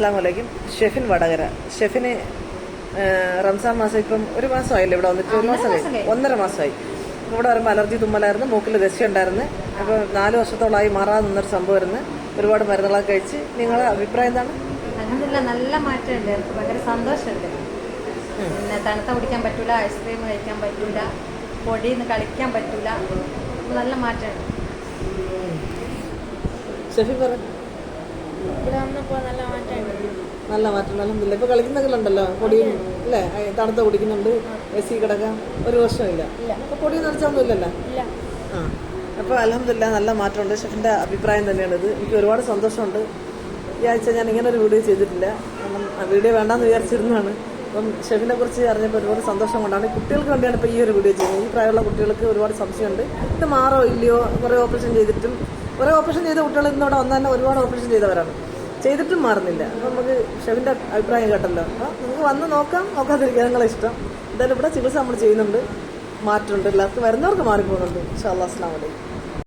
അസ്സാം വലൈക്കും. ഷെഫിൻ വടകര. ഷെഫിന് റംസാൻ മാസം ഇപ്പം ഒരു മാസമായില്ലേ ഇവിടെ വന്നിട്ട്? ഒരു മാസമായി, 1.5 മാസമായി. ഇവിടെ വരുമ്പോൾ അലർജി തുമ്മലായിരുന്നു, മൂക്കിൽ ദശ ഉണ്ടായിരുന്നു. അപ്പോൾ 4 വർഷത്തോളമായി മാറാതെ നിന്നൊരു സംഭവമായിരുന്നു. ഒരുപാട് മരുന്നുകളൊക്കെ കഴിച്ച്. നിങ്ങളുടെ അഭിപ്രായം എന്താണ്? നല്ല മാറ്റമുണ്ട്, എനിക്ക് ഭയങ്കര സന്തോഷമുണ്ട്. പിന്നെ തണുത്ത കുടിക്കാൻ പറ്റൂല, ഐസ്ക്രീം കഴിക്കാൻ പറ്റൂല, പൊടിയിൽ കളിക്കാൻ പറ്റൂല, നല്ല മാറ്റമുണ്ട്. ഷെഫി പറ. ഇവിടെ വന്നപ്പോൾ നല്ല മാറ്റമുണ്ട്. നല്ല മാറ്റം അൽഹംദുലില്ലാ. ഇപ്പൊ കളിക്കുന്നൊക്കെയുണ്ടല്ലോ, പൊടിയും അല്ലേ, തണുത്ത കുടിക്കുന്നുണ്ട്, എസി കിടക്കാം, ഒരു വർഷമില്ല. അപ്പൊ പൊടിയും നനച്ചൊന്നും ഇല്ലല്ലോ. ആ, അപ്പോൾ അൽഹംദുലില്ലാ നല്ല മാറ്റമുണ്ട്. ഷെഫിന്റെ അഭിപ്രായം തന്നെയാണിത്. എനിക്ക് ഒരുപാട് സന്തോഷമുണ്ട്. ഈ ആഴ്ച ഞാൻ ഇങ്ങനെ ഒരു വീഡിയോ ചെയ്തിട്ടില്ല, കാരണം വീഡിയോ വേണ്ടാന്ന് വിചാരിച്ചിരുന്നതാണ്. അപ്പം ഷെഫിനെ കുറിച്ച് അറിഞ്ഞപ്പോൾ ഒരുപാട് സന്തോഷം കൊണ്ടാണ്. കുട്ടികൾക്ക് വേണ്ടിയാണ് ഇപ്പോൾ ഈ ഒരു വീഡിയോ ചെയ്യുന്നത്. ഈ പ്രായമുള്ള കുട്ടികൾക്ക് ഒരുപാട് സംശയമുണ്ട്, ഇത് മാറോ ഇല്ലയോ. കുറേ ഓപ്പറേഷൻ ചെയ്തിട്ടും, കുറേ ഓപ്പറേഷൻ ചെയ്ത കുട്ടികൾ ഇന്നിവിടെ വന്നാൽ തന്നെ ഒരുപാട് ഓപ്പറേഷൻ ചെയ്തവരാണ്, ചെയ്തിട്ടും മാറുന്നില്ല. അപ്പം നമുക്ക് ഷെഫിന്റെ അഭിപ്രായം കേട്ടല്ലോ. അപ്പോൾ നിങ്ങൾക്ക് വന്ന് നോക്കാം, നോക്കാതിരിക്കുക, നിങ്ങളെ ഇഷ്ടം. എന്തായാലും ഇവിടെ ചികിത്സ നമ്മൾ ചെയ്യുന്നുണ്ട്, മാറ്റമുണ്ട്. എല്ലാവർക്കും വരുന്നവർക്ക് മാറിപ്പോകുന്നുണ്ട്. ഇൻഷാ അല്ലാഹ്. അസ്സലാമു അലൈക്കും.